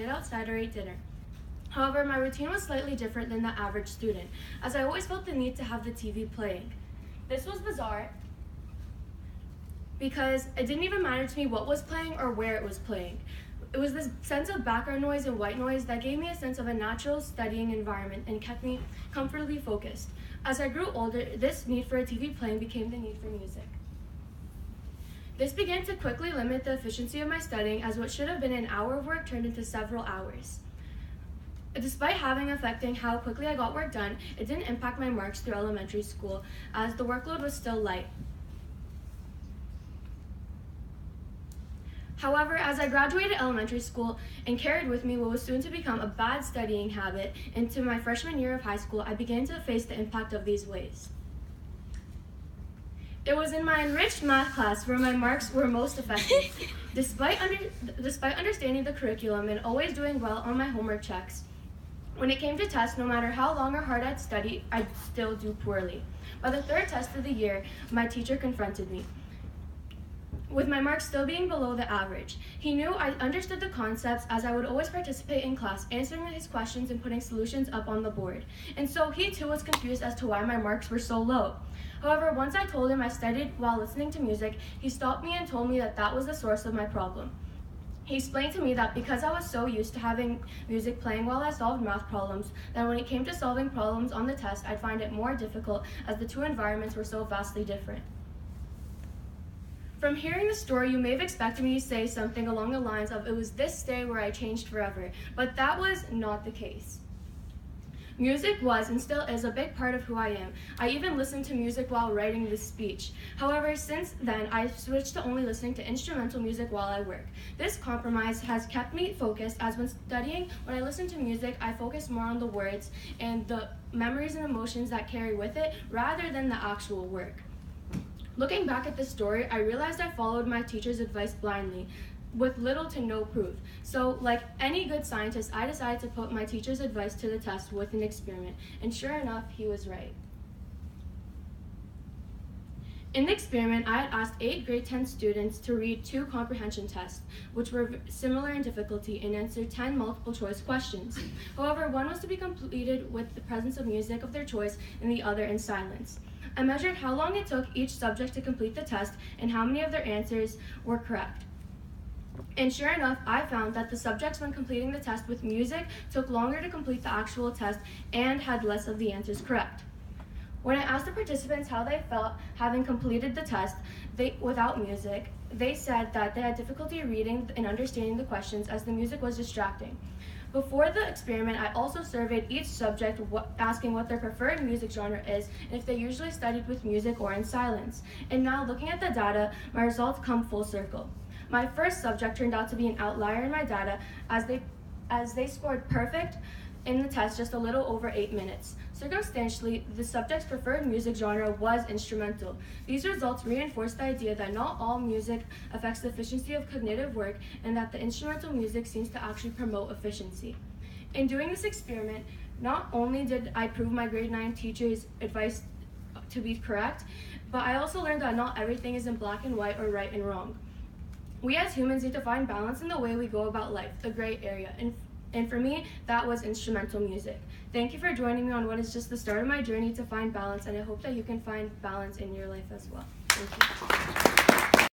played outside or ate dinner. However, my routine was slightly different than the average student, as I always felt the need to have the TV playing. This was bizarre because it didn't even matter to me what was playing or where it was playing. It was this sense of background noise and white noise that gave me a sense of a natural studying environment and kept me comfortably focused. As I grew older, this need for a TV playing became the need for music. This began to quickly limit the efficiency of my studying, as what should have been an hour of work turned into several hours. Despite affecting how quickly I got work done, it didn't impact my marks through elementary school, as the workload was still light. However, as I graduated elementary school and carried with me what was soon to become a bad studying habit into my freshman year of high school, I began to face the impact of these ways. It was in my enriched math class where my marks were most affected. Despite understanding the curriculum and always doing well on my homework checks, when it came to tests, no matter how long or hard I'd study, I'd still do poorly. By the third test of the year, my teacher confronted me, with my marks still being below the average. He knew I understood the concepts, as I would always participate in class, answering his questions and putting solutions up on the board. And so he too was confused as to why my marks were so low. However, once I told him I studied while listening to music, he stopped me and told me that that was the source of my problem. He explained to me that because I was so used to having music playing while I solved math problems, that when it came to solving problems on the test, I'd find it more difficult, as the two environments were so vastly different. From hearing the story, you may have expected me to say something along the lines of, "It was this day where I changed forever," but that was not the case. Music was and still is a big part of who I am. I even listened to music while writing this speech. However, since then, I've switched to only listening to instrumental music while I work. This compromise has kept me focused, as when studying, when I listen to music, I focus more on the words and the memories and emotions that carry with it, rather than the actual work. Looking back at this story, I realized I followed my teacher's advice blindly, with little to no proof. So, like any good scientist, I decided to put my teacher's advice to the test with an experiment, and sure enough, he was right. In the experiment, I had asked 8 grade 10 students to read 2 comprehension tests, which were similar in difficulty, and answer 10 multiple choice questions. However, one was to be completed with the presence of music of their choice and the other in silence. I measured how long it took each subject to complete the test and how many of their answers were correct. And sure enough, I found that the subjects, when completing the test with music, took longer to complete the actual test and had less of the answers correct. When I asked the participants how they felt having completed the test without music, they said that they had difficulty reading and understanding the questions, as the music was distracting. Before the experiment, I also surveyed each subject asking what their preferred music genre is and if they usually studied with music or in silence. And now, looking at the data, my results come full circle. My first subject turned out to be an outlier in my data, as they scored perfect in the test just a little over 8 minutes. Circumstantially, the subject's preferred music genre was instrumental. These results reinforce the idea that not all music affects the efficiency of cognitive work, and that the instrumental music seems to actually promote efficiency. In doing this experiment, not only did I prove my grade 9 teacher's advice to be correct, but I also learned that not everything is in black and white or right and wrong. We as humans need to find balance in the way we go about life, the gray area, and for me, that was instrumental music. Thank you for joining me on what is just the start of my journey to find balance, and I hope that you can find balance in your life as well. Thank you.